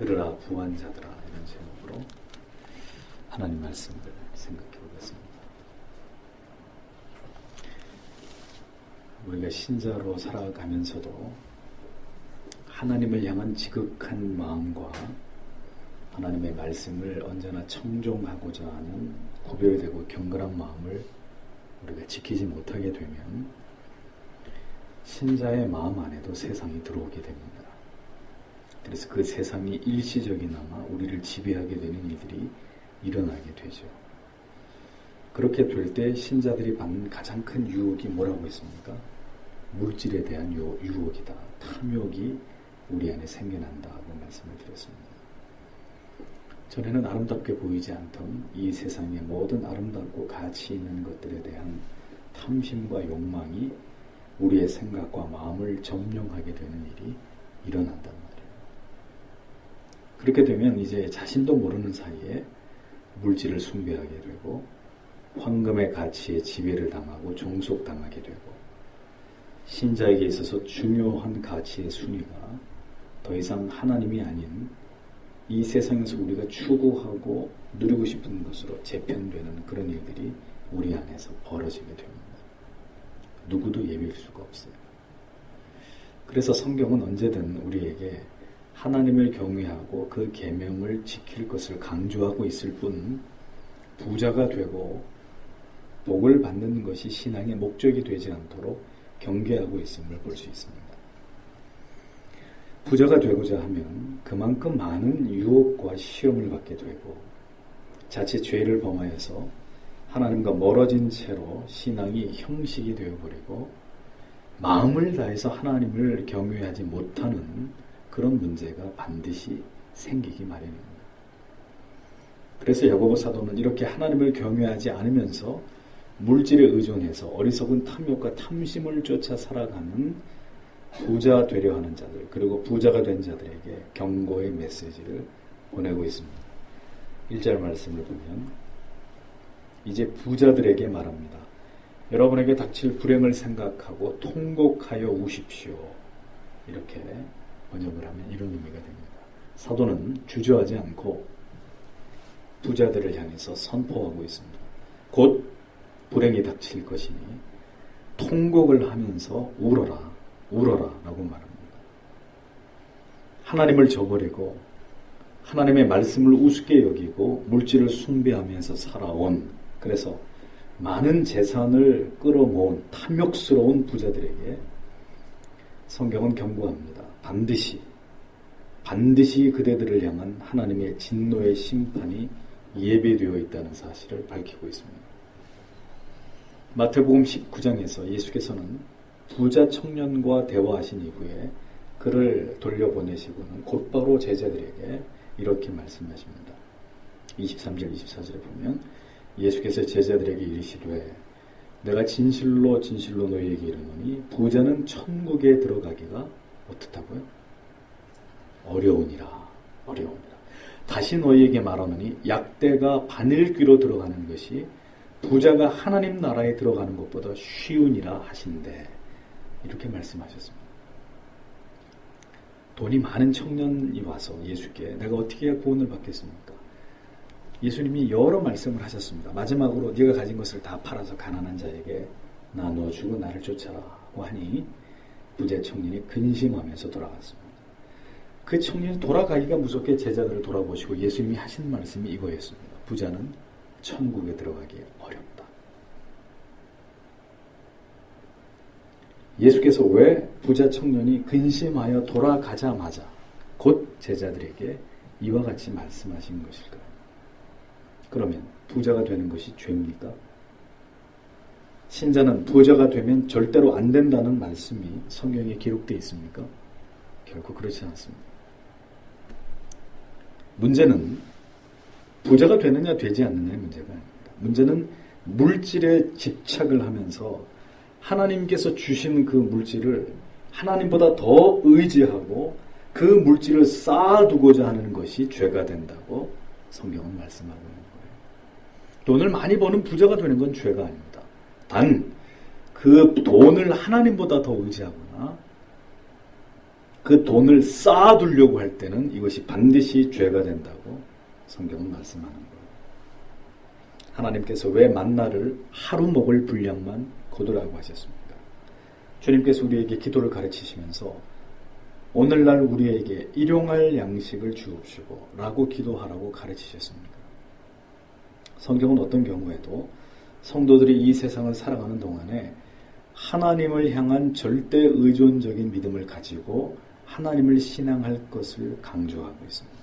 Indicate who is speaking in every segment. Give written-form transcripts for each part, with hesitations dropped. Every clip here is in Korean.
Speaker 1: 들으라 부한 자들아, 이런 제목으로 하나님 말씀을 생각해 보겠습니다. 우리가 신자로 살아가면서도 하나님을 향한 지극한 마음과 하나님의 말씀을 언제나 청종하고자 하는 구별되고 경건한 마음을 우리가 지키지 못하게 되면 신자의 마음 안에도 세상이 들어오게 됩니다. 그래서 그 세상이 일시적이나마 우리를 지배하게 되는 일들이 일어나게 되죠. 그렇게 될 때 신자들이 받는 가장 큰 유혹이 뭐라고 했습니까? 물질에 대한 유혹이다. 탐욕이 우리 안에 생겨난다고 말씀을 드렸습니다. 전에는 아름답게 보이지 않던 이 세상의 모든 아름답고 가치 있는 것들에 대한 탐심과 욕망이 우리의 생각과 마음을 점령하게 되는 일이 일어난단 말이에요. 그렇게 되면 이제 자신도 모르는 사이에 물질을 숭배하게 되고 황금의 가치에 지배를 당하고 종속당하게 되고 신자에게 있어서 중요한 가치의 순위가 더 이상 하나님이 아닌 이 세상에서 우리가 추구하고 누리고 싶은 것으로 재편되는 그런 일들이 우리 안에서 벌어지게 됩니다. 누구도 예비일 수가 없어요. 그래서 성경은 언제든 우리에게 하나님을 경외하고 그 계명을 지킬 것을 강조하고 있을 뿐 부자가 되고 복을 받는 것이 신앙의 목적이 되지 않도록 경계하고 있음을 볼 수 있습니다. 부자가 되고자 하면 그만큼 많은 유혹과 시험을 받게 되고 자칫 죄를 범하여서 하나님과 멀어진 채로 신앙이 형식이 되어버리고 마음을 다해서 하나님을 경외하지 못하는 그런 문제가 반드시 생기기 마련입니다. 그래서 야고보 사도는 이렇게 하나님을 경외하지 않으면서 물질에 의존해서 어리석은 탐욕과 탐심을 쫓아 살아가는 부자 되려 하는 자들, 그리고 부자가 된 자들에게 경고의 메시지를 보내고 있습니다. 1절 말씀을 보면 이제 부자들에게 말합니다. 여러분에게 닥칠 불행을 생각하고 통곡하여 우십시오. 이렇게 번역을 하면 이런 의미가 됩니다. 사도는 주저하지 않고 부자들을 향해서 선포하고 있습니다. 곧 불행이 닥칠 것이니 통곡을 하면서 울어라, 울어라 라고 말합니다. 하나님을 저버리고 하나님의 말씀을 우습게 여기고 물질을 숭배하면서 살아온, 그래서 많은 재산을 끌어모은 탐욕스러운 부자들에게 성경은 경고합니다. 반드시 그대들을 향한 하나님의 진노의 심판이 예비되어 있다는 사실을 밝히고 있습니다. 마태복음 19장에서 예수께서는 부자 청년과 대화하신 이후에 그를 돌려보내시고는 곧바로 제자들에게 이렇게 말씀하십니다. 23절 24절에 보면 예수께서 제자들에게 이르시되 내가 진실로 너희에게 이르노니 부자는 천국에 들어가기가 어떻다고요? 어려우니라. 다시 너희에게 말하노니 약대가 바늘귀로 들어가는 것이 부자가 하나님 나라에 들어가는 것보다 쉬우니라 하신대. 이렇게 말씀하셨습니다. 돈이 많은 청년이 와서 예수께 내가 어떻게 해야 구원을 받겠습니까? 예수님이 여러 말씀을 하셨습니다. 마지막으로 네가 가진 것을 다 팔아서 가난한 자에게 나눠주고 나를 쫓아라고 하니 부자 청년이 근심하면서 돌아갔습니다. 그 청년이 돌아가기가 무섭게 제자들을 돌아보시고 예수님이 하신 말씀이 이거였습니다. 부자는 천국에 들어가기 어렵다. 예수께서 왜 부자 청년이 근심하여 돌아가자마자 곧 제자들에게 이와 같이 말씀하신 것일까요? 그러면 부자가 되는 것이 죄입니까? 신자는 부자가 되면 절대로 안 된다는 말씀이 성경에 기록되어 있습니까? 결코 그렇지 않습니다. 문제는 부자가 되느냐 되지 않느냐의 문제가 아닙니다. 문제는 물질에 집착을 하면서 하나님께서 주신 그 물질을 하나님보다 더 의지하고 그 물질을 쌓아두고자 하는 것이 죄가 된다고 성경은 말씀하고 있는 거예요. 돈을 많이 버는 부자가 되는 건 죄가 아닙니다. 단 그 돈을 하나님보다 더 의지하거나 그 돈을 쌓아두려고 할 때는 이것이 반드시 죄가 된다고 성경은 말씀하는 거예요. 하나님께서 왜 만나를 하루 먹을 분량만 거두라고 하셨습니까? 주님께서 우리에게 기도를 가르치시면서 오늘날 우리에게 일용할 양식을 주옵시고 라고 기도하라고 가르치셨습니다. 성경은 어떤 경우에도 성도들이 이 세상을 살아가는 동안에 하나님을 향한 절대 의존적인 믿음을 가지고 하나님을 신앙할 것을 강조하고 있습니다.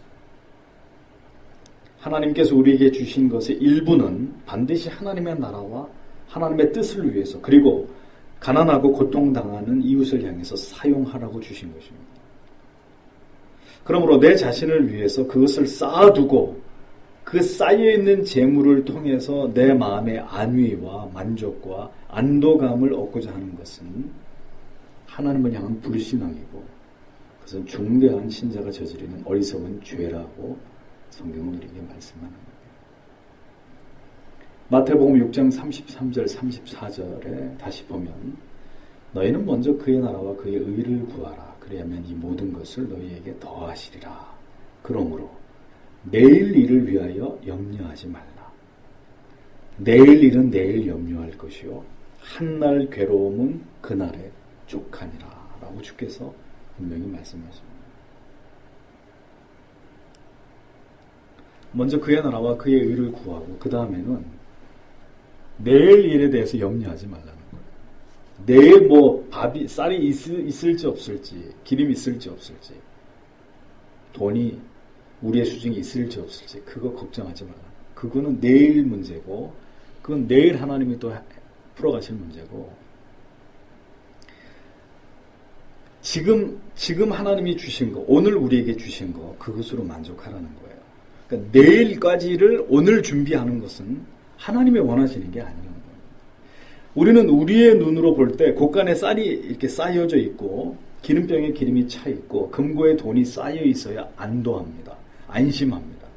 Speaker 1: 하나님께서 우리에게 주신 것의 일부는 반드시 하나님의 나라와 하나님의 뜻을 위해서 그리고 가난하고 고통당하는 이웃을 향해서 사용하라고 주신 것입니다. 그러므로 내 자신을 위해서 그것을 쌓아두고 그 쌓여있는 재물을 통해서 내 마음의 안위와 만족과 안도감을 얻고자 하는 것은 하나님을 향한 불신앙이고 그것은 중대한 신자가 저지르는 어리석은 죄라고 성경은 우리에게 말씀하는 거예요. 마태복음 6장 33절 34절에 다시 보면 너희는 먼저 그의 나라와 그의 의를 구하라. 그리하면 이 모든 것을 너희에게 더하시리라. 그러므로 내일 일을 위하여 염려하지 말라. 내일 일은 내일 염려할 것이요 한날 괴로움은 그날에 족하니라 라고 주께서 분명히 말씀하십니다. 먼저 그의 나라와 그의 의를 구하고 그 다음에는 내일 일에 대해서 염려하지 말라는 거예요. 내일 밥이 쌀이 있을지 없을지 기름이 있을지 없을지 돈이 우리의 수중에 있을지 없을지 그거 걱정하지 말라. 그거는 내일 문제고 그건 내일 하나님이 또 풀어가실 문제고 지금 하나님이 주신 거 오늘 우리에게 주신 거 그것으로 만족하라는 거예요. 그러니까 내일까지를 오늘 준비하는 것은 하나님이 원하시는 게 아니에요. 우리는 우리의 눈으로 볼 때 곳간에 쌀이 이렇게 쌓여져 있고 기름병에 기름이 차 있고 금고에 돈이 쌓여 있어야 안도합니다. 안심합니다.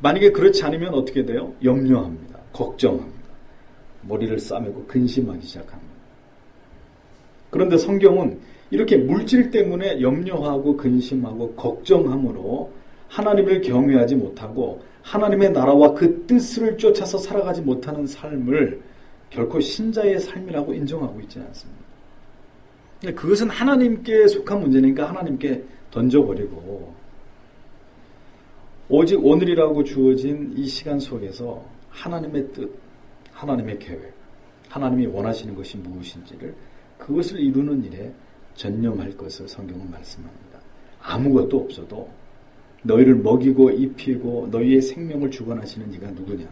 Speaker 1: 만약에 그렇지 않으면 어떻게 돼요? 염려합니다. 걱정합니다. 머리를 싸매고 근심하기 시작합니다. 그런데 성경은 이렇게 물질 때문에 염려하고 근심하고 걱정함으로 하나님을 경외하지 못하고 하나님의 나라와 그 뜻을 쫓아서 살아가지 못하는 삶을 결코 신자의 삶이라고 인정하고 있지 않습니다. 그것은 하나님께 속한 문제니까 하나님께 던져버리고 오직 오늘이라고 주어진 이 시간 속에서 하나님의 뜻, 하나님의 계획, 하나님이 원하시는 것이 무엇인지를 그것을 이루는 일에 전념할 것을 성경은 말씀합니다. 아무것도 없어도 너희를 먹이고 입히고 너희의 생명을 주관하시는 이가 누구냐?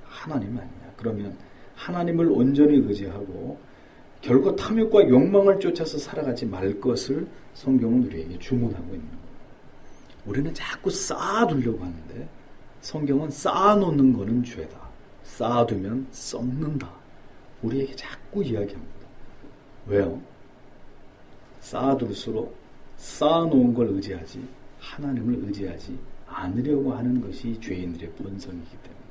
Speaker 1: 하나님 아니냐? 그러면 하나님을 온전히 의지하고 결코 탐욕과 욕망을 쫓아서 살아가지 말 것을 성경은 우리에게 주문하고 있는 거예요. 우리는 자꾸 쌓아두려고 하는데 성경은 쌓아놓는 거는 죄다. 쌓아두면 썩는다. 우리에게 자꾸 이야기합니다. 왜요? 쌓아둘수록 쌓아놓은 걸 의지하지 하나님을 의지하지 않으려고 하는 것이 죄인들의 본성이기 때문에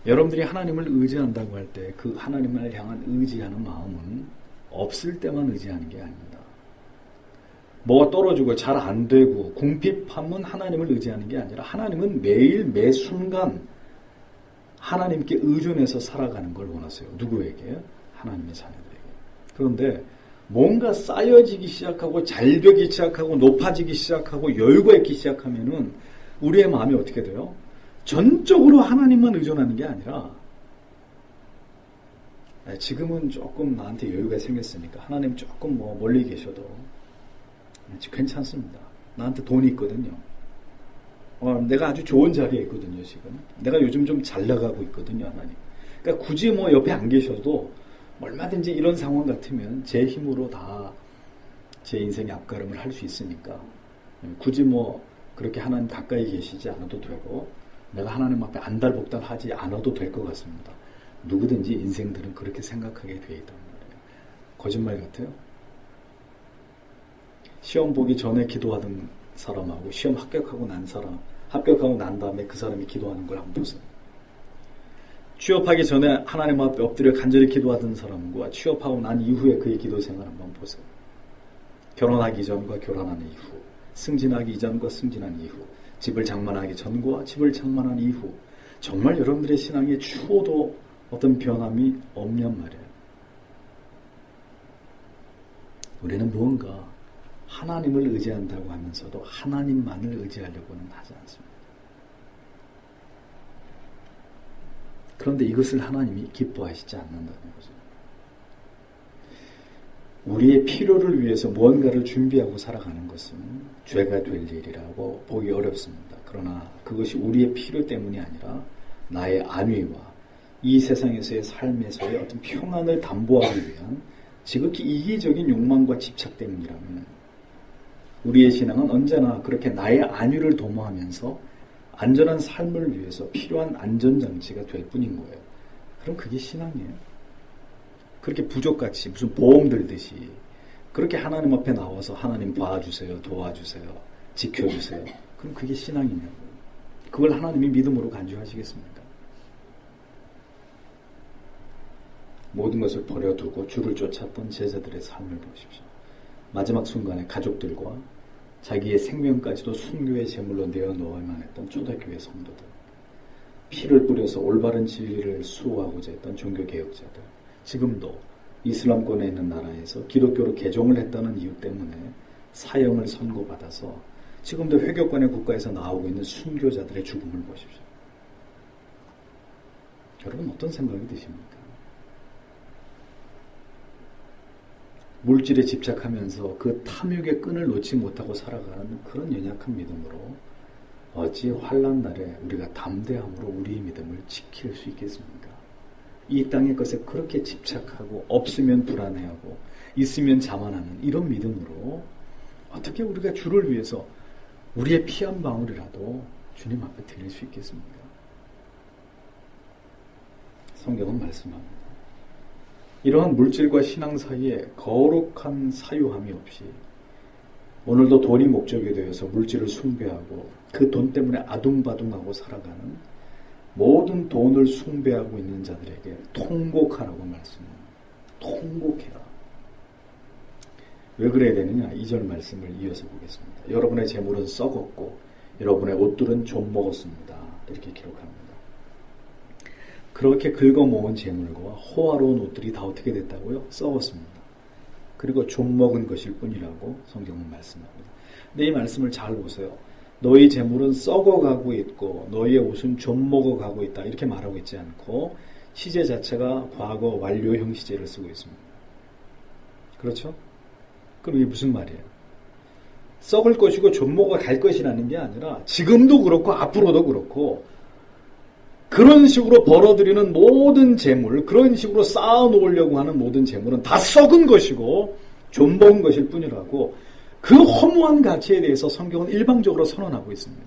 Speaker 1: 여러분들이 하나님을 의지한다고 할 때 그 하나님을 향한 의지하는 마음은 없을 때만 의지하는 게 아닙니다. 뭐가 떨어지고 잘 안 되고 궁핍하면 하나님을 의지하는 게 아니라 하나님은 매일 매 순간 하나님께 의존해서 살아가는 걸 원하세요. 누구에게? 하나님의 자녀들에게. 그런데 뭔가 쌓여지기 시작하고 잘 되기 시작하고 높아지기 시작하고 여유가 있기 시작하면은 우리의 마음이 어떻게 돼요? 전적으로 하나님만 의존하는 게 아니라 지금은 조금 나한테 여유가 생겼으니까 하나님 조금 멀리 계셔도 괜찮습니다. 나한테 돈이 있거든요. 내가 아주 좋은 자리에 있거든요. 지금 내가 요즘 좀 잘 나가고 있거든요. 하나님. 그러니까 굳이 옆에 안 계셔도 얼마든지 이런 상황 같으면 제 힘으로 다 제 인생의 앞가름을 할 수 있으니까 굳이 그렇게 하나님 가까이 계시지 않아도 되고 내가 하나님 앞에 안달복달 하지 않아도 될 것 같습니다. 누구든지 인생들은 그렇게 생각하게 되어 있단 말이에요. 거짓말 같아요? 시험 보기 전에 기도하던 사람하고 시험 합격하고 난 다음에 그 사람이 기도하는 걸 한번 보세요. 취업하기 전에 하나님 앞에 엎드려 간절히 기도하던 사람과 취업하고 난 이후에 그의 기도 생활 한번 보세요. 결혼하기 전과 결혼한 이후, 승진하기 이전과 승진한 이후, 집을 장만하기 전과 집을 장만한 이후, 정말 여러분들의 신앙에 추호도 어떤 변함이 없냔 말이에요. 우리는 무언가 하나님을 의지한다고 하면서도 하나님만을 의지하려고는 하지 않습니다. 그런데 이것을 하나님이 기뻐하시지 않는다는 거죠. 우리의 필요를 위해서 무언가를 준비하고 살아가는 것은 죄가 될 일이라고 보기 어렵습니다. 그러나 그것이 우리의 필요 때문이 아니라 나의 안위와 이 세상에서의 삶에서의 어떤 평안을 담보하기 위한 지극히 이기적인 욕망과 집착 때문이라면 우리의 신앙은 언제나 그렇게 나의 안위를 도모하면서 안전한 삶을 위해서 필요한 안전장치가 될 뿐인 거예요. 그럼 그게 신앙이에요. 그렇게 부족같이 무슨 보험 들듯이 그렇게 하나님 앞에 나와서 하나님 봐주세요, 도와주세요, 지켜주세요. 그럼 그게 신앙이냐고요. 그걸 하나님이 믿음으로 간주하시겠습니까? 모든 것을 버려두고 주를 쫓았던 제자들의 삶을 보십시오. 마지막 순간에 가족들과 자기의 생명까지도 순교의 제물로 내어놓아야만 했던 초대교회 성도들, 피를 뿌려서 올바른 진리를 수호하고자 했던 종교개혁자들, 지금도 이슬람권에 있는 나라에서 기독교로 개종을 했다는 이유 때문에 사형을 선고받아서 지금도 회교권의 국가에서 나오고 있는 순교자들의 죽음을 보십시오. 여러분 어떤 생각이 드십니까? 물질에 집착하면서 그 탐욕의 끈을 놓지 못하고 살아가는 그런 연약한 믿음으로 어찌 환난 날에 우리가 담대함으로 우리의 믿음을 지킬 수 있겠습니까? 이 땅의 것에 그렇게 집착하고 없으면 불안해하고 있으면 자만하는 이런 믿음으로 어떻게 우리가 주를 위해서 우리의 피 한 방울이라도 주님 앞에 드릴 수 있겠습니까? 성경은 말씀합니다. 이러한 물질과 신앙 사이에 거룩한 사유함이 없이 오늘도 돈이 목적이 되어서 물질을 숭배하고 그 돈 때문에 아둥바둥하고 살아가는 모든 돈을 숭배하고 있는 자들에게 통곡하라고 말씀합니다. 통곡해라. 왜 그래야 되느냐? 2절 말씀을 이어서 보겠습니다. 여러분의 재물은 썩었고 여러분의 옷들은 좀 먹었습니다. 이렇게 기록합니다. 그렇게 긁어 모은 재물과 호화로운 옷들이 다 어떻게 됐다고요? 썩었습니다. 그리고 좀 먹은 것일 뿐이라고 성경은 말씀합니다. 근데 이 말씀을 잘 보세요. 너희 재물은 썩어가고 있고 너희의 옷은 좀 먹어가고 있다. 이렇게 말하고 있지 않고 시제 자체가 과거 완료형 시제를 쓰고 있습니다. 그렇죠? 그럼 이게 무슨 말이에요? 썩을 것이고 좀 먹어갈 것이라는 게 아니라 지금도 그렇고 앞으로도 그렇고 그런 식으로 벌어들이는 모든 재물, 그런 식으로 쌓아놓으려고 하는 모든 재물은 다 썩은 것이고 좀 먹은 것일 뿐이라고 그 허무한 가치에 대해서 성경은 일방적으로 선언하고 있습니다.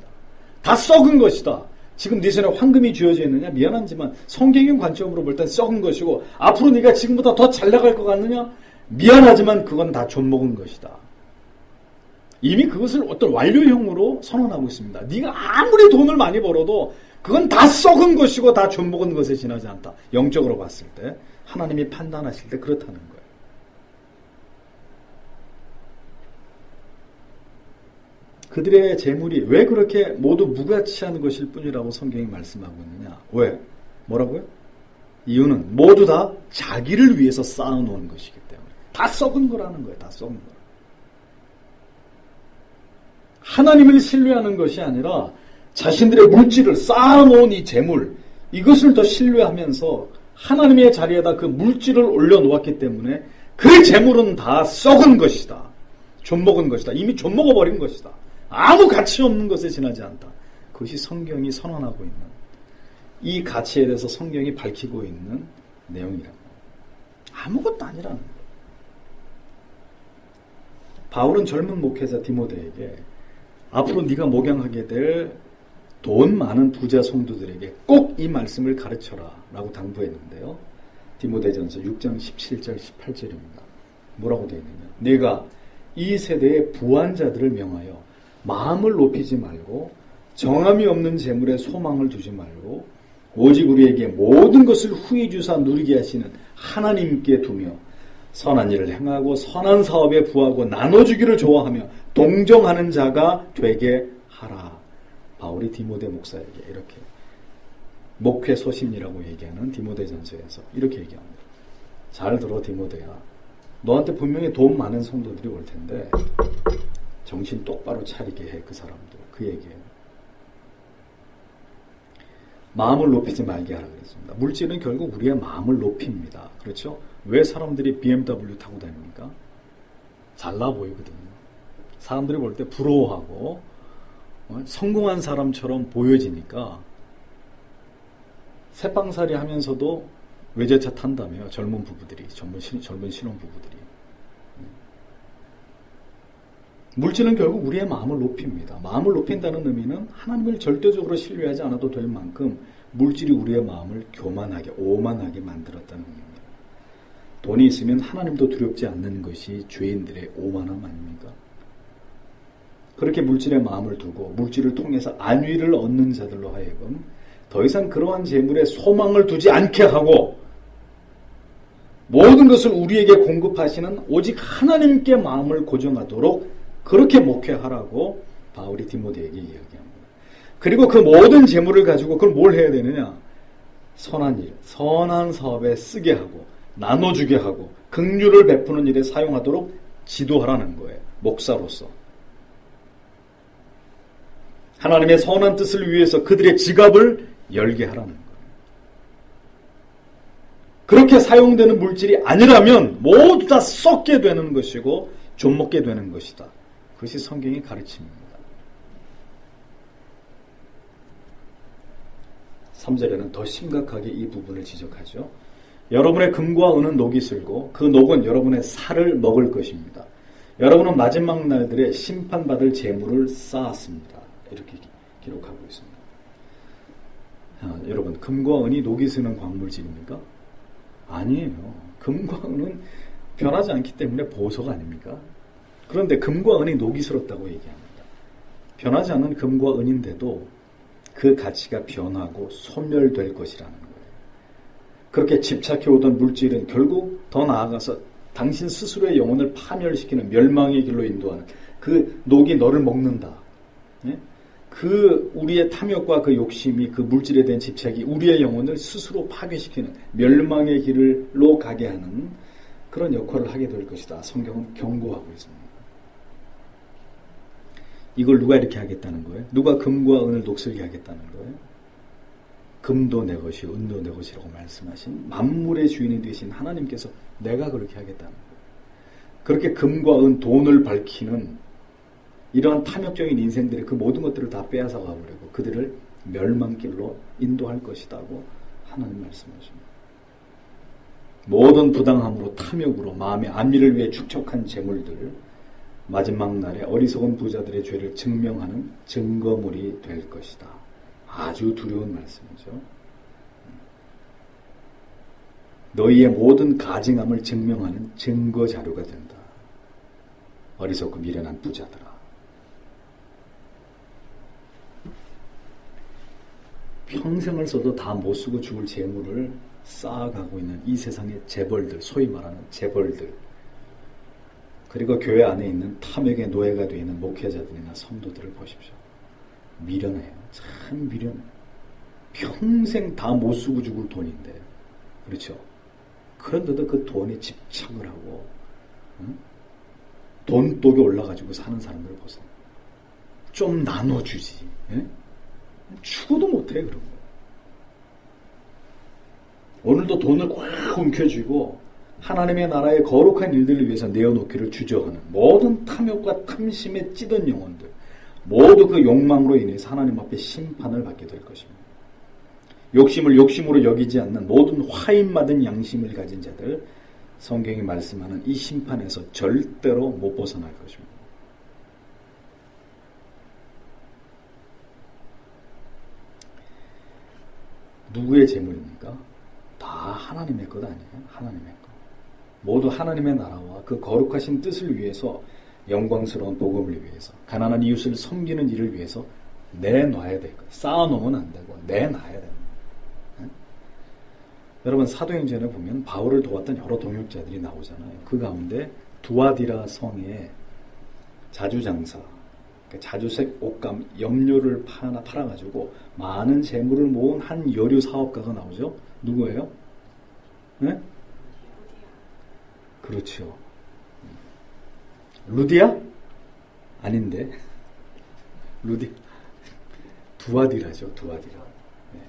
Speaker 1: 다 썩은 것이다. 지금 네 손에 황금이 쥐어져 있느냐? 미안하지만 성경의 관점으로 볼 땐 썩은 것이고 앞으로 네가 지금보다 더 잘 나갈 것 같느냐? 미안하지만 그건 다 좀 먹은 것이다. 이미 그것을 어떤 완료형으로 선언하고 있습니다. 네가 아무리 돈을 많이 벌어도 그건 다 썩은 것이고 다 좀 먹은 것에 지나지 않다. 영적으로 봤을 때 하나님이 판단하실 때 그렇다는 거예요. 그들의 재물이 왜 그렇게 모두 무가치한 것일 뿐이라고 성경이 말씀하고 있느냐? 왜? 뭐라고요? 이유는 모두 다 자기를 위해서 쌓아놓은 것이기 때문에 다 썩은 거라는 거예요. 다 썩은 거. 하나님을 신뢰하는 것이 아니라 자신들의 물질을 쌓아놓은 이 재물, 이것을 더 신뢰하면서 하나님의 자리에다 그 물질을 올려놓았기 때문에 그 재물은 다 썩은 것이다. 좀 먹은 것이다. 이미 좀 먹어버린 것이다. 아무 가치 없는 것에 지나지 않다. 그것이 성경이 선언하고 있는 이 가치에 대해서 성경이 밝히고 있는 내용이라고. 아무것도 아니라는 거예요. 바울은 젊은 목회자 디모데에게 앞으로 네가 목양하게 될 돈 많은 부자 성도들에게 꼭 이 말씀을 가르쳐라 라고 당부했는데요. 디모데전서 6장 17절 18절입니다. 뭐라고 되어 있느냐? 내가 이 세대의 부한 자들을 명하여 마음을 높이지 말고 정함이 없는 재물에 소망을 두지 말고 오직 우리에게 모든 것을 후히 주사 누리게 하시는 하나님께 두며 선한 일을 행하고 선한 사업에 부하고 나눠주기를 좋아하며 동정하는 자가 되게 하라. 바울이 디모데 목사에게 이렇게 목회 소신이라고 얘기하는 디모데전서에서 이렇게 얘기합니다. 잘 들어 디모데야. 너한테 분명히 돈 많은 성도들이 올 텐데 정신 똑바로 차리게 해. 그 사람들. 그 얘기예요. 마음을 높이지 말게 하라 그랬습니다. 물질은 결국 우리의 마음을 높입니다. 그렇죠? 왜 사람들이 BMW 타고 다닙니까? 잘나 보이거든요. 사람들이 볼 때 부러워하고 성공한 사람처럼 보여지니까 새빵살이 하면서도 외제차 탄다며 젊은 부부들이, 젊은 신혼부부들이. 물질은 결국 우리의 마음을 높입니다. 마음을 높인다는 의미는 하나님을 절대적으로 신뢰하지 않아도 될 만큼 물질이 우리의 마음을 교만하게, 오만하게 만들었다는 의미입니다. 돈이 있으면 하나님도 두렵지 않는 것이 죄인들의 오만함 아닙니까? 그렇게 물질에 마음을 두고 물질을 통해서 안위를 얻는 자들로 하여금 더 이상 그러한 재물에 소망을 두지 않게 하고 모든 것을 우리에게 공급하시는 오직 하나님께 마음을 고정하도록 그렇게 목회하라고 바울이 디모데에게 이야기합니다. 그리고 그 모든 재물을 가지고 그걸 뭘 해야 되느냐? 선한 일, 선한 사업에 쓰게 하고 나눠주게 하고 긍휼을 베푸는 일에 사용하도록 지도하라는 거예요. 목사로서. 하나님의 선한 뜻을 위해서 그들의 지갑을 열게 하라는 거예요. 그렇게 사용되는 물질이 아니라면 모두 다 썩게 되는 것이고 좀먹게 되는 것이다. 그것이 성경의 가르침입니다. 3절에는 더 심각하게 이 부분을 지적하죠. 여러분의 금과 은은 녹이 슬고 그 녹은 여러분의 살을 먹을 것입니다. 여러분은 마지막 날들에 심판받을 재물을 쌓았습니다. 이렇게 기록하고 있습니다. 여러분, 금과 은이 녹이 스는 광물질입니까? 아니에요. 금과 은은 변하지 않기 때문에 보석 아닙니까? 그런데 금과 은이 녹이 슬었다고 얘기합니다. 변하지 않는 금과 은인데도 그 가치가 변하고 소멸될 것이라는 거예요. 그렇게 집착해오던 물질은 결국 더 나아가서 당신 스스로의 영혼을 파멸시키는 멸망의 길로 인도하는 그 녹이 너를 먹는다. 예? 그 우리의 탐욕과 그 욕심이 그 물질에 대한 집착이 우리의 영혼을 스스로 파괴시키는 멸망의 길로 가게 하는 그런 역할을 하게 될 것이다. 성경은 경고하고 있습니다. 이걸 누가 이렇게 하겠다는 거예요? 누가 금과 은을 녹슬게 하겠다는 거예요? 금도 내 것이 은도 내 것이라고 말씀하신 만물의 주인이 되신 하나님께서 내가 그렇게 하겠다는 거예요. 그렇게 금과 은, 돈을 밝히는 이러한 탐욕적인 인생들의 그 모든 것들을 다 빼앗아 가버리고 그들을 멸망길로 인도할 것이라고 하나님 말씀하십니다. 모든 부당함으로 탐욕으로 마음의 안위를 위해 축적한 재물들 마지막 날에 어리석은 부자들의 죄를 증명하는 증거물이 될 것이다. 아주 두려운 말씀이죠. 너희의 모든 가증함을 증명하는 증거 자료가 된다. 어리석고 미련한 부자들아. 평생을 써도 다 못 쓰고 죽을 재물을 쌓아가고 있는 이 세상의 재벌들, 소위 말하는 재벌들, 그리고 교회 안에 있는 탐욕의 노예가 되어 있는 목회자들이나 성도들을 보십시오. 미련해요. 참 미련해. 평생 다 못 쓰고 죽을 돈인데, 그렇죠? 그런데도 그 돈에 집착을 하고 돈독이 올라가지고 사는 사람들을 보세요. 좀 나눠주지. 예? 죽어도 못해 그런 거. 오늘도 돈을 꽉 움켜쥐고 하나님의 나라의 거룩한 일들을 위해서 내어놓기를 주저하는 모든 탐욕과 탐심에 찌든 영혼들, 모두 그 욕망으로 인해서 하나님 앞에 심판을 받게 될 것입니다. 욕심을 욕심으로 여기지 않는 모든 화인맞은 양심을 가진 자들, 성경이 말씀하는 이 심판에서 절대로 못 벗어날 것입니다. 누구의 재물입니까? 다 하나님의 것 아니에요? 하나님의 것. 모두 하나님의 나라와 그 거룩하신 뜻을 위해서, 영광스러운 복음을 위해서, 가난한 이웃을 섬기는 일을 위해서 내놔야 될 것. 쌓아놓으면 안 되고 내놔야 됩니다. 여러분 사도행전에 보면 바울을 도왔던 여러 동역자들이 나오잖아요. 그 가운데 두아디라 성의 자주장사, 자주색 옷감 염료를 팔아가지고 많은 재물을 모은 한 여류 사업가가 나오죠. 누구예요? 네? 그렇죠. 루디아? 아닌데. 두아디라죠. 두아디라. 네.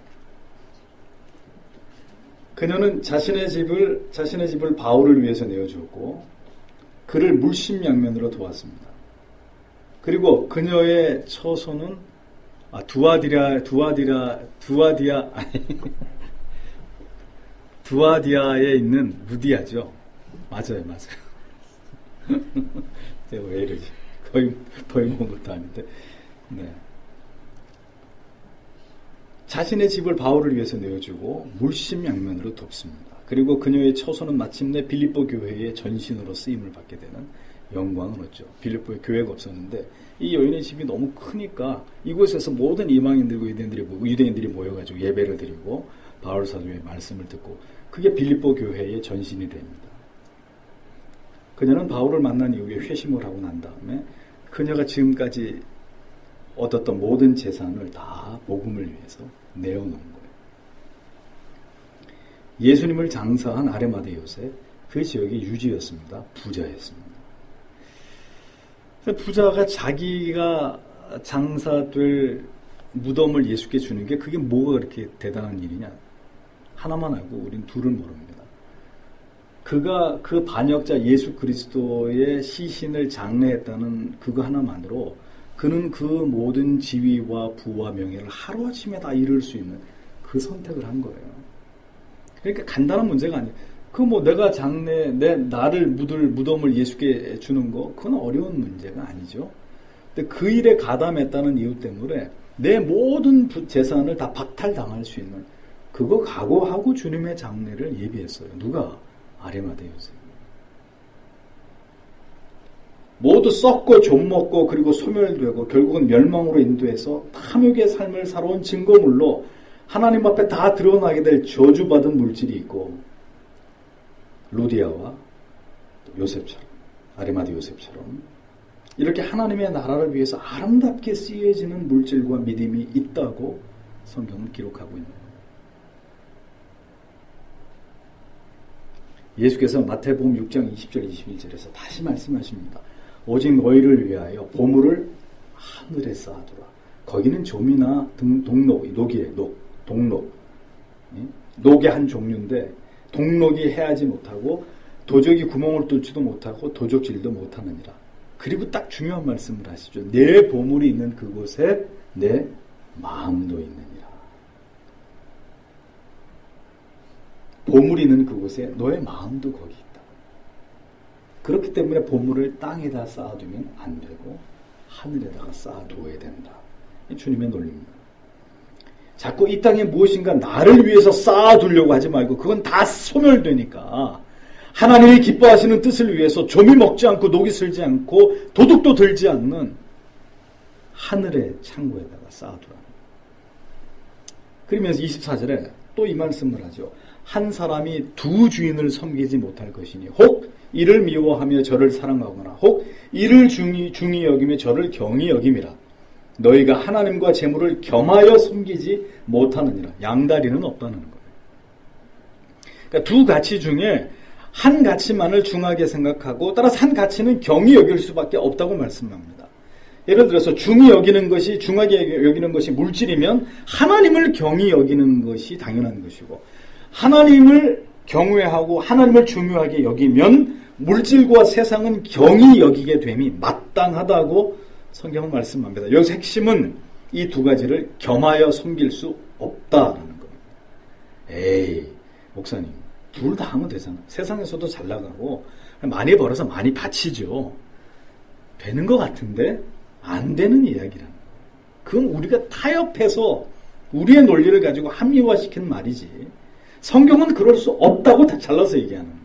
Speaker 1: 그녀는 자신의 집을 바울을 위해서 내어주었고 그를 물심양면으로 도왔습니다. 그리고 그녀의 처소는 두아디아에 있는 루디아죠. 맞아요. 제가 왜 이러지? 거의 먹은 것도 아닌데. 네. 자신의 집을 바울을 위해서 내어주고 물심양면으로 돕습니다. 그리고 그녀의 처소는 마침내 빌립보 교회의 전신으로 쓰임을 받게 되는 영광을 얻죠. 빌립보에 교회가 없었는데 이 여인의 집이 너무 크니까 이곳에서 모든 이방인들과 유대인들이 모여가지고 예배를 드리고 바울 사도의 말씀을 듣고 그게 빌립보 교회의 전신이 됩니다. 그녀는 바울을 만난 이후에 회심을 하고 난 다음에 그녀가 지금까지 얻었던 모든 재산을 다 복음을 위해서 내어놓은 거예요. 예수님을 장사한 아레마대 요셉, 그 지역의 유지였습니다. 부자였습니다. 부자가 자기가 장사될 무덤을 예수께 주는 게 그게 뭐가 그렇게 대단한 일이냐? 하나만 알고 우린 둘을 모릅니다. 그가 그 반역자 예수 그리스도의 시신을 장례했다는 그거 하나만으로 그는 그 모든 지위와 부와 명예를 하루아침에 다 이룰 수 있는 그 선택을 한 거예요. 그러니까 간단한 문제가 아니에요. 내가 나를 묻을 무덤을 예수께 주는 거, 그건 어려운 문제가 아니죠. 근데 그 일에 가담했다는 이유 때문에 내 모든 재산을 다 박탈당할 수 있는 그거 각오하고 주님의 장례를 예비했어요. 누가? 아레마대 요셉. 모두 썩고 좀먹고 그리고 소멸되고 결국은 멸망으로 인도해서 탐욕의 삶을 살아온 증거물로 하나님 앞에 다 드러나게 될 저주받은 물질이 있고 루디아와 요셉처럼 아리마대 요셉처럼 이렇게 하나님의 나라를 위해서 아름답게 쓰여지는 물질과 믿음이 있다고 성경은 기록하고 있는 거예요. 예수께서 마태복음 6장 20절 21절에서 다시 말씀하십니다. 오직 너희를 위하여 보물을 하늘에 쌓아두라. 거기는 좀이나 녹의 한 종류인데 동록이 해하지 못하고 도적이 구멍을 뚫지도 못하고 도적질도 못하느니라. 그리고 딱 중요한 말씀을 하시죠. 내 보물이 있는 그곳에 내 마음도 있느니라. 보물이 있는 그곳에 너의 마음도 거기 있다. 그렇기 때문에 보물을 땅에다 쌓아두면 안 되고 하늘에다가 쌓아두어야 된다. 주님의 논리입니다. 자꾸 이 땅에 무엇인가 나를 위해서 쌓아두려고 하지 말고 그건 다 소멸되니까 하나님이 기뻐하시는 뜻을 위해서 좀이 먹지 않고 녹이 슬지 않고 도둑도 들지 않는 하늘의 창고에다가 쌓아두라. 그러면서 24절에 또 이 말씀을 하죠. 한 사람이 두 주인을 섬기지 못할 것이니 혹 이를 미워하며 저를 사랑하거나 혹 이를 중히 여기며 저를 경히 여김이라. 너희가 하나님과 재물을 겸하여 섬기지 못하느니라. 양다리는 없다는 거예요. 그러니까 두 가치 중에 한 가치만을 중하게 생각하고 따라서 한 가치는 경히 여길 수밖에 없다고 말씀합니다. 예를 들어서 중히 여기는 것이 중하게 여기는 것이 물질이면 하나님을 경히 여기는 것이 당연한 것이고 하나님을 경외하고 하나님을 중요하게 여기면 물질과 세상은 경히 여기게 됨이 마땅하다고 성경은 말씀합니다. 여기서 핵심은 이 두 가지를 겸하여 섬길 수 없다라는 겁니다. 에이, 목사님, 둘 다 하면 되잖아. 세상에서도 잘 나가고 많이 벌어서 많이 바치죠. 되는 것 같은데 안 되는 이야기라는 거예요. 그건 우리가 타협해서 우리의 논리를 가지고 합리화시킨 말이지. 성경은 그럴 수 없다고 다 잘라서 얘기하는 거예요.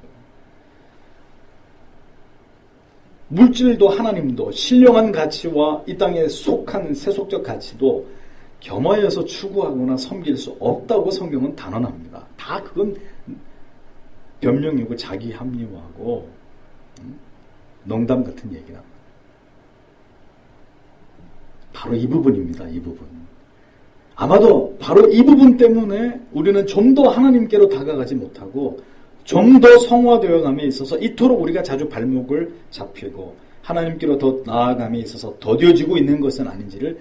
Speaker 1: 물질도 하나님도 신령한 가치와 이 땅에 속한 세속적 가치도 겸하여서 추구하거나 섬길 수 없다고 성경은 단언합니다. 다 그건 변명이고 자기 합리화하고 농담 같은 얘기다. 바로 이 부분입니다. 이 부분. 아마도 바로 이 부분 때문에 우리는 좀 더 하나님께로 다가가지 못하고 좀 더 성화되어 감에 있어서 이토록 우리가 자주 발목을 잡히고 하나님께로 더 나아감에 있어서 더뎌지고 있는 것은 아닌지를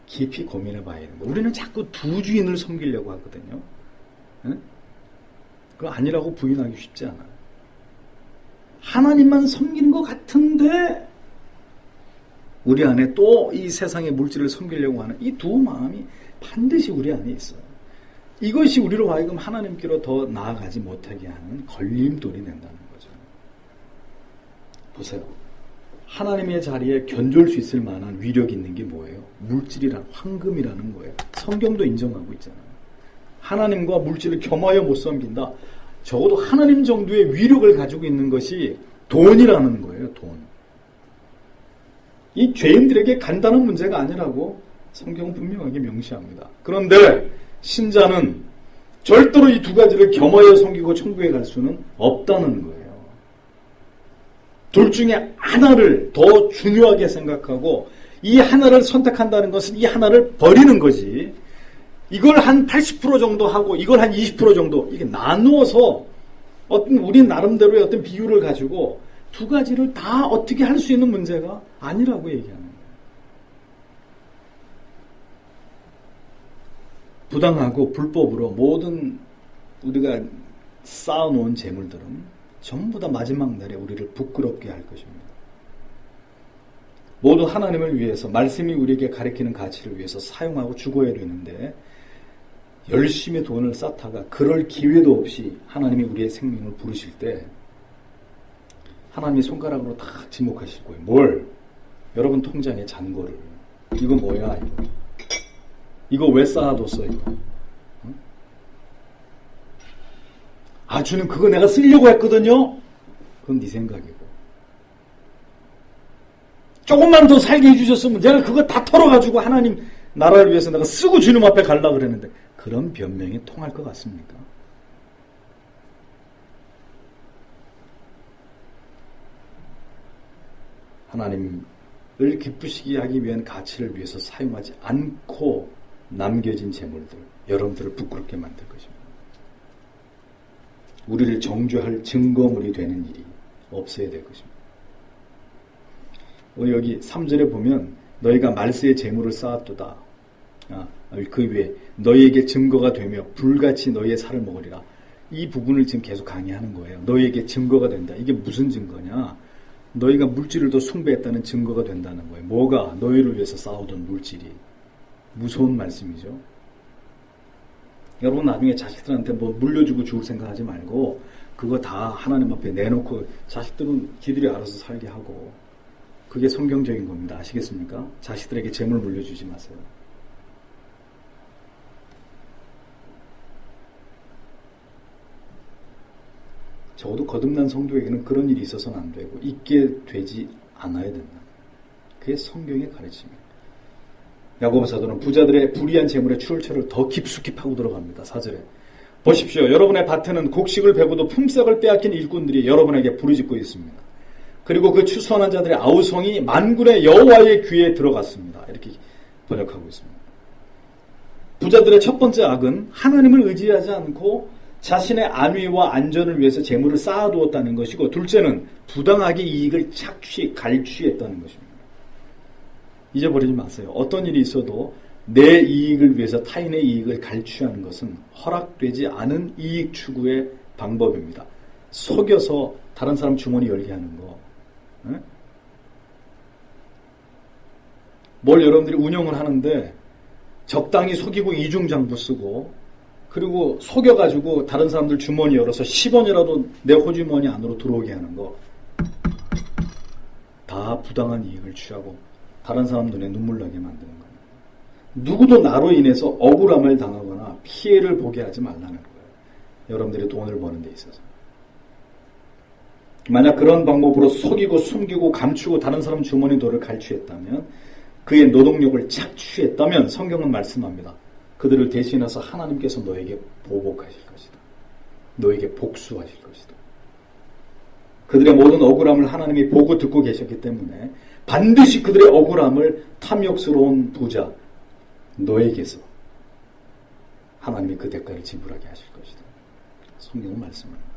Speaker 1: 깊이 고민해 봐야 됩니다. 우리는 자꾸 두 주인을 섬기려고 하거든요. 응? 그거 아니라고 부인하기 쉽지 않아요. 하나님만 섬기는 것 같은데 우리 안에 또 이 세상의 물질을 섬기려고 하는 이 두 마음이 반드시 우리 안에 있어요. 이것이 우리로 하여금 하나님께로 더 나아가지 못하게 하는 걸림돌이 된다는 거죠. 보세요. 하나님의 자리에 견줄 수 있을 만한 위력이 있는 게 뭐예요? 물질이란 황금이라는 거예요. 성경도 인정하고 있잖아요. 하나님과 물질을 겸하여 못 섬긴다. 적어도 하나님 정도의 위력을 가지고 있는 것이 돈이라는 거예요. 돈. 이 죄인들에게 간단한 문제가 아니라고 성경은 분명하게 명시합니다. 그런데 신자는 절대로 이 두 가지를 겸하여 섬기고 천국에 갈 수는 없다는 거예요. 둘 중에 하나를 더 중요하게 생각하고 이 하나를 선택한다는 것은 이 하나를 버리는 거지. 이걸 한 80% 정도 하고 이걸 한 20% 정도 이게 나누어서 어떤 우리 나름대로의 어떤 비율을 가지고 두 가지를 다 어떻게 할 수 있는 문제가 아니라고 얘기하는 거예요. 부당하고 불법으로 모든 우리가 쌓아놓은 재물들은 전부 다 마지막 날에 우리를 부끄럽게 할 것입니다. 모두 하나님을 위해서 말씀이 우리에게 가리키는 가치를 위해서 사용하고 죽어야 되는데 열심히 돈을 쌓다가 그럴 기회도 없이 하나님이 우리의 생명을 부르실 때 하나님이 손가락으로 딱 지목하실 거예요. 뭘? 여러분 통장에 잔고를. 이거 뭐야? 이거 왜 쌓아뒀어? 이거? 응? 아, 주님 그거 내가 쓰려고 했거든요? 그건 네 생각이고. 조금만 더 살게 해주셨으면 내가 그거 다 털어가지고 하나님 나라를 위해서 내가 쓰고 주님 앞에 가려고 그랬는데 그런 변명이 통할 것 같습니까? 하나님을 기쁘시게 하기 위한 가치를 위해서 사용하지 않고 남겨진 재물들, 여러분들을 부끄럽게 만들 것입니다. 우리를 정죄할 증거물이 되는 일이 없어야 될 것입니다. 오늘 여기 3절에 보면 너희가 말세의 재물을 쌓았도다. 그 위에 너희에게 증거가 되며 불같이 너희의 살을 먹으리라. 이 부분을 지금 계속 강의하는 거예요. 너희에게 증거가 된다. 이게 무슨 증거냐? 너희가 물질을 더 숭배했다는 증거가 된다는 거예요. 뭐가? 너희를 위해서 쌓아둔 물질이. 무서운 말씀이죠. 여러분 나중에 자식들한테 뭐 물려주고 죽을 생각하지 말고 그거 다 하나님 앞에 내놓고 자식들은 지들이 알아서 살게 하고 그게 성경적인 겁니다. 아시겠습니까? 자식들에게 재물 물려주지 마세요. 적어도 거듭난 성도에게는 그런 일이 있어서는 안 되고 있게 되지 않아야 된다. 그게 성경의 가르침이에요. 야고보 사도는 부자들의 불의한 재물의 출처를 더 깊숙이 파고 들어갑니다. 4절에 보십시오. 여러분의 밭에는 곡식을 베고도 품삯을 빼앗긴 일꾼들이 여러분에게 부르짖고 있습니다. 그리고 그 추수하는 자들의 아우성이 만군의 여호와의 귀에 들어갔습니다. 이렇게 번역하고 있습니다. 부자들의 첫 번째 악은 하나님을 의지하지 않고 자신의 안위와 안전을 위해서 재물을 쌓아두었다는 것이고 둘째는 부당하게 이익을 갈취했다는 것입니다. 잊어버리지 마세요. 어떤 일이 있어도 내 이익을 위해서 타인의 이익을 갈취하는 것은 허락되지 않은 이익 추구의 방법입니다. 속여서 다른 사람 주머니 열게 하는 거. 네? 뭘 여러분들이 운영을 하는데 적당히 속이고 이중장부 쓰고 그리고 속여가지고 다른 사람들 주머니 열어서 10원이라도 내 호주머니 안으로 들어오게 하는 거 다 부당한 이익을 취하고 다른 사람 눈에 눈물 나게 만드는 겁니다. 누구도 나로 인해서 억울함을 당하거나 피해를 보게 하지 말라는 거예요. 여러분들이 돈을 버는 데 있어서. 만약 그런 방법으로 속이고 숨기고 감추고 다른 사람 주머니 돈을 갈취했다면 그의 노동력을 착취했다면 성경은 말씀합니다. 그들을 대신해서 하나님께서 너에게 보복하실 것이다. 너에게 복수하실 것이다. 그들의 모든 억울함을 하나님이 보고 듣고 계셨기 때문에 반드시 그들의 억울함을 탐욕스러운 부자 너에게서 하나님이 그 대가를 지불하게 하실 것이다. 성경은 말씀합니다.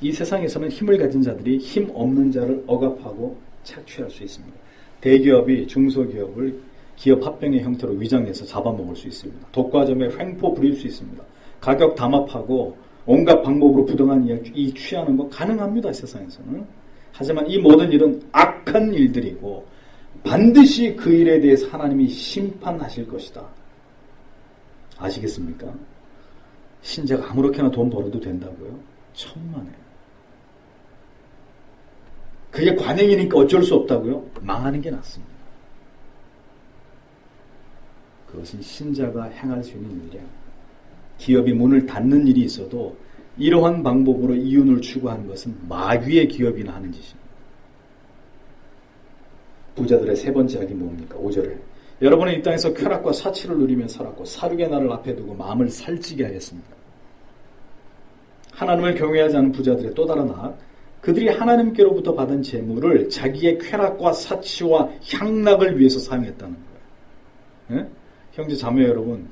Speaker 1: 이 세상에서는 힘을 가진 자들이 힘 없는 자를 억압하고 착취할 수 있습니다. 대기업이 중소기업을 기업 합병의 형태로 위장해서 잡아먹을 수 있습니다. 독과점에 횡포 부릴 수 있습니다. 가격 담합하고 온갖 방법으로 부당한 이익 취하는 거 가능합니다. 세상에서는. 하지만 이 모든 일은 악한 일들이고 반드시 그 일에 대해서 하나님이 심판하실 것이다. 아시겠습니까? 신자가 아무렇게나 돈 벌어도 된다고요? 천만에. 그게 관행이니까 어쩔 수 없다고요? 망하는 게 낫습니다. 그것은 신자가 행할 수 있는 일이야. 기업이 문을 닫는 일이 있어도 이러한 방법으로 이윤을 추구하는 것은 마귀의 기업이나 하는 짓입니다. 부자들의 세 번째 악이 뭡니까? 5절에 여러분은 이 땅에서 쾌락과 사치를 누리며 살았고 사륙의 날을 앞에 두고 마음을 살찌게 하였습니다. 하나님을 경외하지 않은 부자들의 또 다른 악, 그들이 하나님께로부터 받은 재물을 자기의 쾌락과 사치와 향락을 위해서 사용했다는 거예요. 예? 형제 자매 여러분,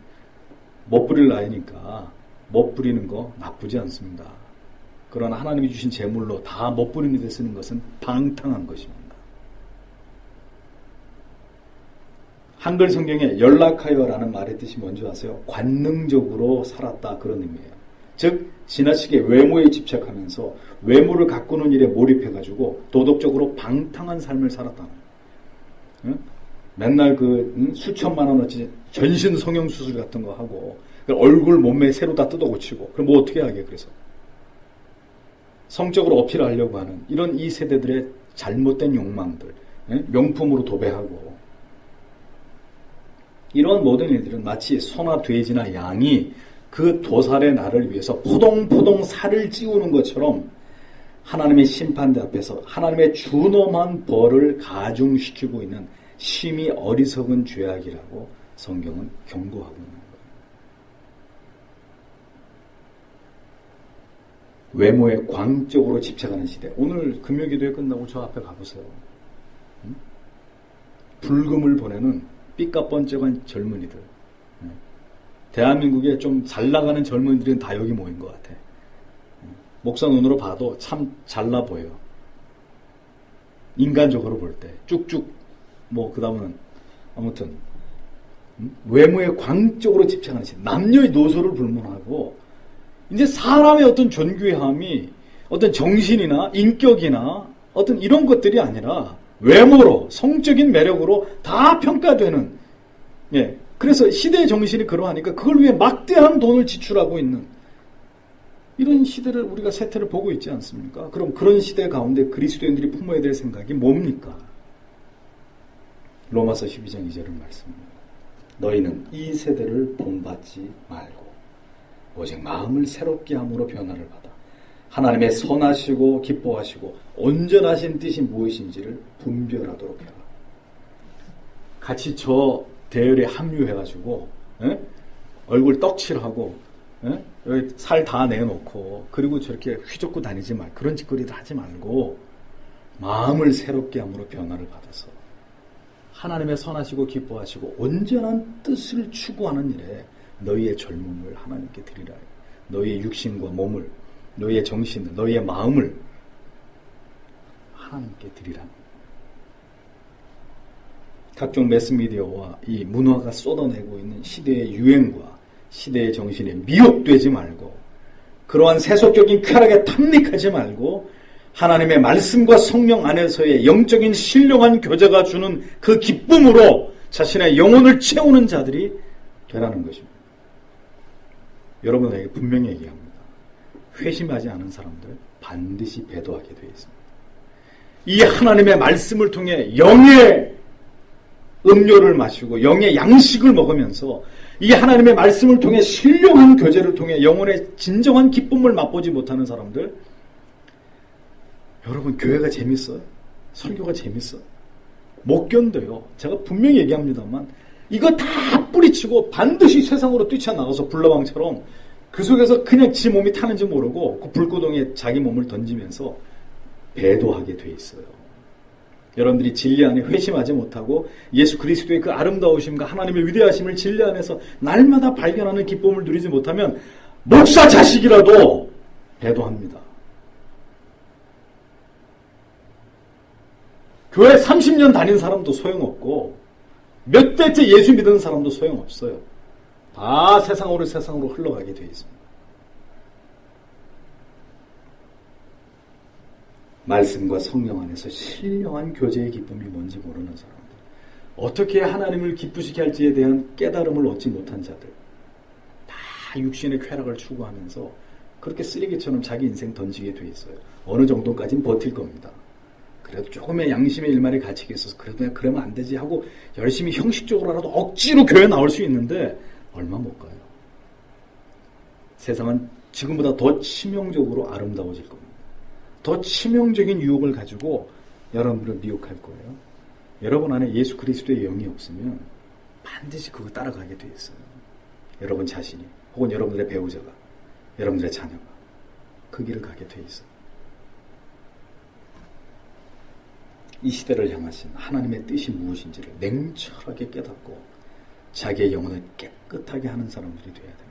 Speaker 1: 멋부릴 나이니까 멋부리는 거 나쁘지 않습니다. 그러나 하나님이 주신 재물로 다 멋부리는 데 쓰는 것은 방탕한 것입니다. 한글 성경에 연락하여라는 말의 뜻이 뭔지 아세요? 관능적으로 살았다 그런 의미예요. 즉 지나치게 외모에 집착하면서 외모를 가꾸는 일에 몰입해가지고 도덕적으로 방탕한 삶을 살았다는 거예요. 맨날 수천만 원어치 전신 성형수술 같은 거 하고 얼굴 몸매 새로 다 뜯어고치고 그럼 뭐 어떻게 하게 그래서 성적으로 어필하려고 하는 이런 이 세대들의 잘못된 욕망들, 명품으로 도배하고 이런 모든 일들은 마치 소나 돼지나 양이 그 도살의 날을 위해서 포동포동 살을 찌우는 것처럼 하나님의 심판대 앞에서 하나님의 준엄한 벌을 가중시키고 있는 심히 어리석은 죄악이라고 성경은 경고하고 있는 거예요. 외모에 광적으로 집착하는 시대. 오늘 금요기도회 끝나고 저 앞에 가보세요. 불금을 보내는 삐까뻔쩍한 젊은이들. 대한민국에 좀 잘 나가는 젊은이들은 다 여기 모인 것 같아. 목사 눈으로 봐도 참 잘나 보여. 인간적으로 볼 때. 쭉쭉, 그 다음은, 아무튼, 외모에 광적으로 집착하는 시대. 남녀의 노소를 불문하고, 이제 사람의 어떤 존귀함이 어떤 정신이나 인격이나 어떤 이런 것들이 아니라 외모로, 성적인 매력으로 다 평가되는, 그래서 시대의 정신이 그러하니까 그걸 위해 막대한 돈을 지출하고 있는 이런 시대를 우리가 세태를 보고 있지 않습니까? 그럼 그런 시대 가운데 그리스도인들이 품어야 될 생각이 뭡니까? 로마서 12장 2절을 말씀합니다. 너희는 이 세대를 본받지 말고 오직 마음을 새롭게 함으로 변화를 받아 하나님의 선하시고 기뻐하시고 온전하신 뜻이 무엇인지를 분별하도록 해라. 같이 저 대열에 합류해가지고 얼굴 떡칠하고 여기 살 다 내놓고 그리고 저렇게 휘젓고 다니지 말 그런 짓거리도 하지 말고 마음을 새롭게 함으로 변화를 받아서 하나님의 선하시고 기뻐하시고 온전한 뜻을 추구하는 일에 너희의 젊음을 하나님께 드리라. 너희의 육신과 몸을, 너희의 정신을, 너희의 마음을 하나님께 드리라. 각종 매스미디어와 이 문화가 쏟아내고 있는 시대의 유행과 시대의 정신에 미혹되지 말고 그러한 세속적인 쾌락에 탐닉하지 말고 하나님의 말씀과 성령 안에서의 영적인 신령한 교제가 주는 그 기쁨으로 자신의 영혼을 채우는 자들이 되라는 것입니다. 여러분에게 분명히 얘기합니다. 회심하지 않은 사람들 반드시 배도하게 되어 있습니다. 이 하나님의 말씀을 통해 영의 음료를 마시고 영의 양식을 먹으면서 이 하나님의 말씀을 통해 신령한 교제를 통해 영혼의 진정한 기쁨을 맛보지 못하는 사람들, 여러분 교회가 재밌어요? 설교가 재밌어요? 못 견뎌요. 제가 분명히 얘기합니다만 이거 다 뿌리치고 반드시 세상으로 뛰쳐나가서 불나방처럼 그 속에서 그냥 지 몸이 타는지 모르고 그 불구덩이에 자기 몸을 던지면서 배도하게 돼 있어요. 여러분들이 진리 안에 회심하지 못하고 예수 그리스도의 그 아름다우심과 하나님의 위대하심을 진리 안에서 날마다 발견하는 기쁨을 누리지 못하면 목사 자식이라도 배도합니다. 교회 30년 다닌 사람도 소용없고 몇 대째 예수 믿는 사람도 소용없어요. 다 세상으로 흘러가게 되어 있습니다. 말씀과 성령 안에서 신령한 교제의 기쁨이 뭔지 모르는 사람들, 어떻게 하나님을 기쁘시게 할지에 대한 깨달음을 얻지 못한 자들, 다 육신의 쾌락을 추구하면서 그렇게 쓰레기처럼 자기 인생 던지게 돼 있어요. 어느 정도까지는 버틸 겁니다. 그래도 조금의 양심의 일말에 가치가 있어서 그래도 내가 그러면 안 되지 하고 열심히 형식적으로라도 억지로 교회 나올 수 있는데 얼마 못 가요. 세상은 지금보다 더 치명적으로 아름다워질 겁니다. 더 치명적인 유혹을 가지고 여러분들을 미혹할 거예요. 여러분 안에 예수 그리스도의 영이 없으면 반드시 그거 따라가게 돼 있어요. 여러분 자신이 혹은 여러분들의 배우자가 여러분들의 자녀가 그 길을 가게 돼 있어요. 이 시대를 향하신 하나님의 뜻이 무엇인지를 냉철하게 깨닫고 자기의 영혼을 깨끗하게 하는 사람들이 되어야 됩니다.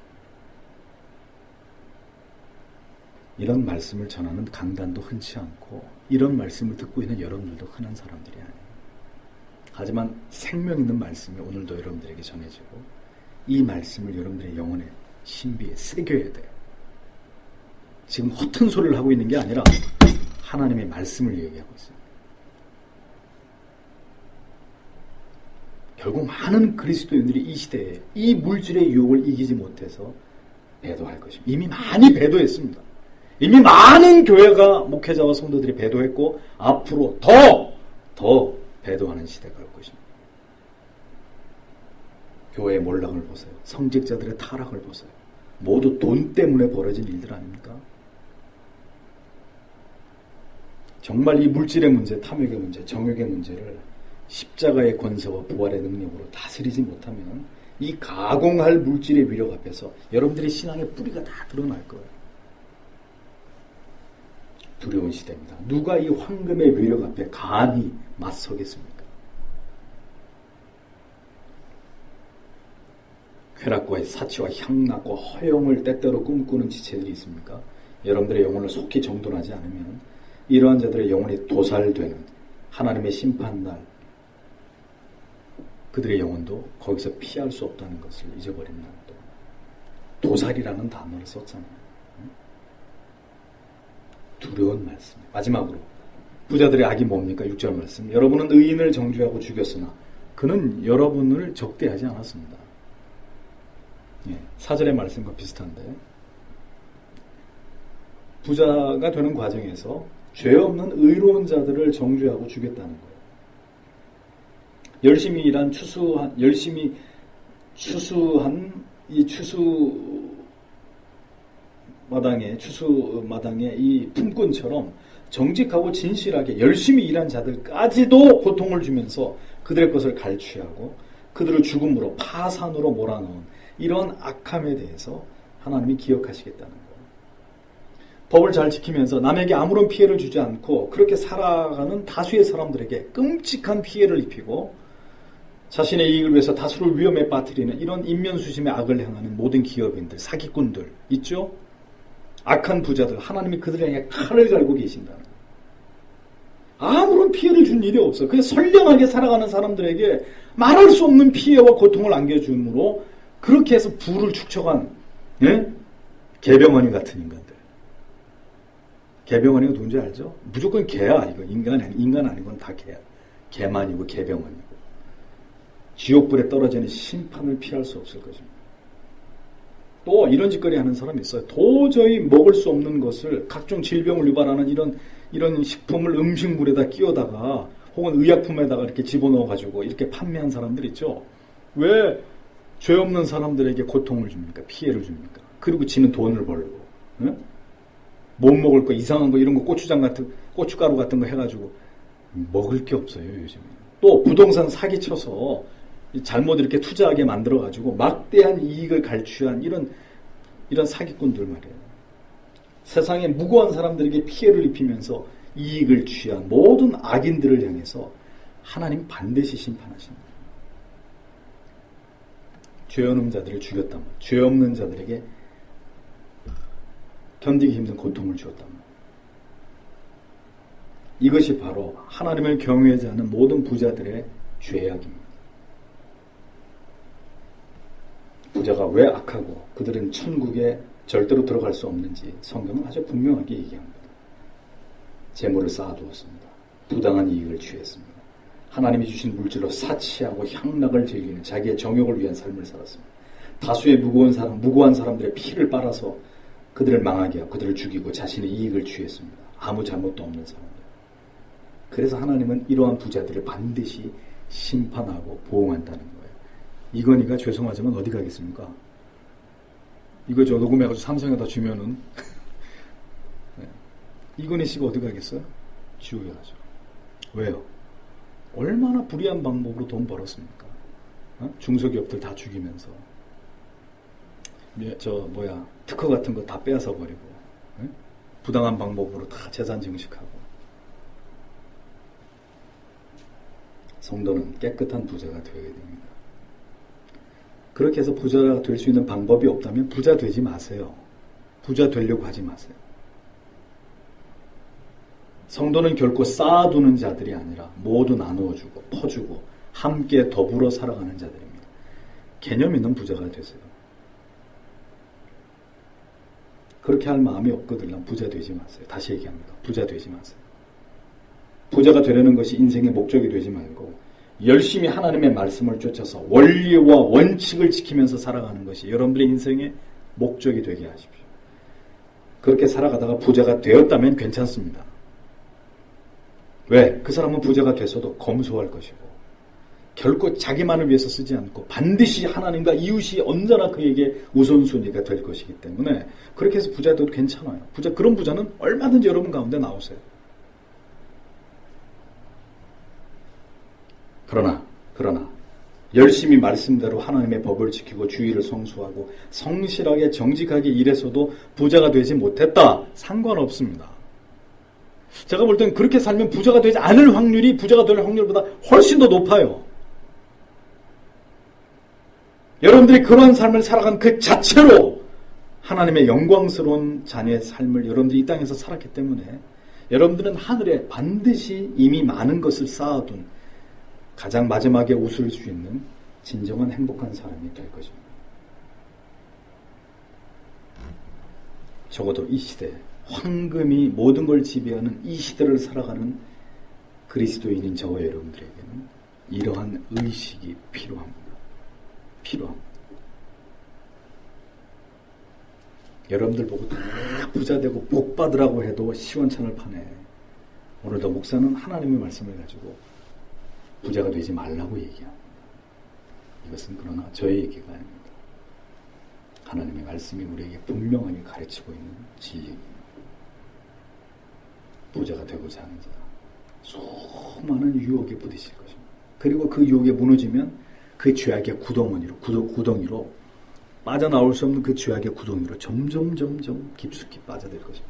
Speaker 1: 이런 말씀을 전하는 강단도 흔치 않고 이런 말씀을 듣고 있는 여러분들도 흔한 사람들이 아니에요. 하지만 생명 있는 말씀이 오늘도 여러분들에게 전해지고 이 말씀을 여러분들의 영혼의 신비에 새겨야 돼요. 지금 허튼 소리를 하고 있는 게 아니라 하나님의 말씀을 얘기하고 있어요. 결국 많은 그리스도인들이 이 시대에 이 물질의 유혹을 이기지 못해서 배도할 것입니다. 이미 많이 배도했습니다. 이미 많은 교회가 목회자와 성도들이 배도했고 앞으로 더 배도하는 시대가 올 것입니다. 교회의 몰락을 보세요. 성직자들의 타락을 보세요. 모두 돈 때문에 벌어진 일들 아닙니까? 정말 이 물질의 문제, 탐욕의 문제, 정욕의 문제를 십자가의 권세와 부활의 능력으로 다스리지 못하면 이 가공할 물질의 위력 앞에서 여러분들의 신앙의 뿌리가 다 드러날 거예요. 두려운 시대입니다. 누가 이 황금의 위력 앞에 감히 맞서겠습니까? 쾌락과 사치와 향락과 허영을 때때로 꿈꾸는 지체들이 있습니까? 여러분들의 영혼을 속히 정돈하지 않으면 이러한 자들의 영혼이 도살되는 하나님의 심판날 그들의 영혼도 거기서 피할 수 없다는 것을 잊어버린다는 것. 도살이라는 단어를 썼잖아요. 두려운 말씀. 마지막으로 부자들의 악이 뭡니까? 6절 말씀. 여러분은 의인을 정죄하고 죽였으나 그는 여러분을 적대하지 않았습니다. 4절의 말씀과 비슷한데 부자가 되는 과정에서 죄 없는 의로운 자들을 정죄하고 죽였다는 거예요. 열심히 일한 열심히 추수한 이 추수마당의 이 품꾼처럼 정직하고 진실하게 열심히 일한 자들까지도 고통을 주면서 그들의 것을 갈취하고 그들을 죽음으로 파산으로 몰아넣은 이런 악함에 대해서 하나님이 기억하시겠다는 거예요. 법을 잘 지키면서 남에게 아무런 피해를 주지 않고 그렇게 살아가는 다수의 사람들에게 끔찍한 피해를 입히고 자신의 이익을 위해서 다수를 위험에 빠뜨리는 이런 인면수심의 악을 행하는 모든 기업인들, 사기꾼들 있죠? 악한 부자들, 하나님이 그들에게 칼을 갈고 계신다는 거예요. 아무런 피해를 준 일이 없어요. 그냥 선량하게 살아가는 사람들에게 말할 수 없는 피해와 고통을 안겨줌으로 그렇게 해서 부를 축적한 개병원이 같은 인간들. 개병원이가 누군지 알죠? 무조건 개야. 이거 인간 아니고는 다 개야. 개만이고 개병원이고. 지옥불에 떨어지는 심판을 피할 수 없을 것입니다. 또 이런 짓거리 하는 사람이 있어요. 도저히 먹을 수 없는 것을 각종 질병을 유발하는 이런 식품을 음식물에다 끼워다가 혹은 의약품에다가 이렇게 집어넣어가지고 이렇게 판매한 사람들 있죠. 왜 죄 없는 사람들에게 고통을 줍니까? 피해를 줍니까? 그리고 지는 돈을 벌고 못 먹을 거 이상한 거 이런 거 고춧가루 같은 거 해가지고 먹을 게 없어요 요즘에. 또 부동산 사기쳐서 잘못 이렇게 투자하게 만들어가지고 막대한 이익을 갈취한 이런 이런 사기꾼들 말이에요. 세상에 무고한 사람들에게 피해를 입히면서 이익을 취한 모든 악인들을 향해서 하나님 반드시 심판하십니다. 죄 없는 자들을 죽였다면, 죄 없는 자들에게 견디기 힘든 고통을 주었다면, 이것이 바로 하나님을 경외하지 않는 모든 부자들의 죄악입니다. 부자가 왜 악하고 그들은 천국에 절대로 들어갈 수 없는지 성경은 아주 분명하게 얘기합니다. 재물을 쌓아두었습니다. 부당한 이익을 취했습니다. 하나님이 주신 물질로 사치하고 향락을 즐기는 자기의 정욕을 위한 삶을 살았습니다. 다수의 무고한 사람들의 피를 빨아서 그들을 망하게 하고 그들을 죽이고 자신의 이익을 취했습니다. 아무 잘못도 없는 사람들. 그래서 하나님은 이러한 부자들을 반드시 심판하고 보응한다는 거예요. 이건희가 죄송하지만 어디 가겠습니까? 이거 저 녹음해가지고 삼성에다 주면은 네. 이건희 씨가 어디 가겠어요? 지옥에 가죠. 왜요? 얼마나 불의한 방법으로 돈 벌었습니까? 중소기업들 다 죽이면서 특허 같은 거 다 빼앗아 버리고 부당한 방법으로 다 재산 증식하고. 성도는 깨끗한 부자가 되어야 됩니다. 그렇게 해서 부자가 될 수 있는 방법이 없다면 부자 되지 마세요. 부자 되려고 하지 마세요. 성도는 결코 쌓아두는 자들이 아니라 모두 나누어주고 퍼주고 함께 더불어 살아가는 자들입니다. 개념 있는 부자가 되세요. 그렇게 할 마음이 없거든요. 부자 되지 마세요. 다시 얘기합니다. 부자 되지 마세요. 부자가 되려는 것이 인생의 목적이 되지 말고 열심히 하나님의 말씀을 쫓아서 원리와 원칙을 지키면서 살아가는 것이 여러분들의 인생의 목적이 되게 하십시오. 그렇게 살아가다가 부자가 되었다면 괜찮습니다. 왜? 그 사람은 부자가 돼서도 검소할 것이고 결코 자기만을 위해서 쓰지 않고 반드시 하나님과 이웃이 언제나 그에게 우선순위가 될 것이기 때문에 그렇게 해서 부자 돼도 괜찮아요. 그런 부자는 얼마든지 여러분 가운데 나오세요. 그러나 열심히 말씀대로 하나님의 법을 지키고 주의를 성수하고 성실하게 정직하게 일해서도 부자가 되지 못했다. 상관없습니다. 제가 볼 땐 그렇게 살면 부자가 되지 않을 확률이 부자가 될 확률보다 훨씬 더 높아요. 여러분들이 그러한 삶을 살아간 그 자체로 하나님의 영광스러운 자녀의 삶을 여러분들이 이 땅에서 살았기 때문에 여러분들은 하늘에 반드시 이미 많은 것을 쌓아둔 가장 마지막에 웃을 수 있는 진정한 행복한 사람이 될 것입니다. 적어도 이 시대, 황금이 모든 걸 지배하는 이 시대를 살아가는 그리스도인인 저와 여러분들에게는 이러한 의식이 필요합니다. 여러분들 보고 다 부자 되고 복 받으라고 해도 시원찮을 판에 오늘도 목사는 하나님의 말씀을 가지고 부자가 되지 말라고 얘기합니다. 이것은 그러나 저의 얘기가 아닙니다. 하나님의 말씀이 우리에게 분명하게 가르치고 있는 진리입니다. 부자가 되고자 하는 자, 수많은 유혹에 부딪힐 것입니다. 그리고 그 유혹에 무너지면 그 죄악의 구덩이로 빠져나올 수 없는 그 죄악의 구덩이로 점점 깊숙이 빠져들 것입니다.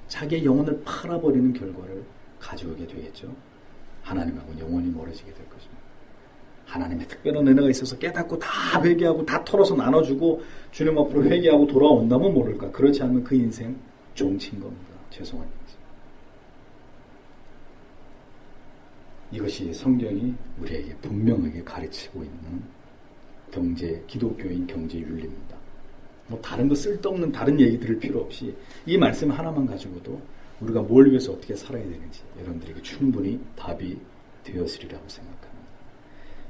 Speaker 1: 자기의 영혼을 팔아버리는 결과를 가져오게 되겠죠. 하나님하고 영원히 멀어지게 될 것입니다. 하나님의 특별한 은혜가 있어서 깨닫고 다 회개하고 다 털어서 나눠주고 주님 앞으로 회개하고 돌아온다면 모를까. 그렇지 않으면 그 인생 종친 겁니다. 죄송한 얘기죠. 이것이 성경이 우리에게 분명하게 가르치고 있는 기독교인 경제윤리입니다. 다른 거 쓸데없는 다른 얘기 들을 필요 없이 이 말씀 하나만 가지고도 우리가 뭘 위해서 어떻게 살아야 되는지 여러분들에게 충분히 답이 되었으리라고 생각합니다.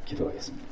Speaker 1: 기도하겠습니다.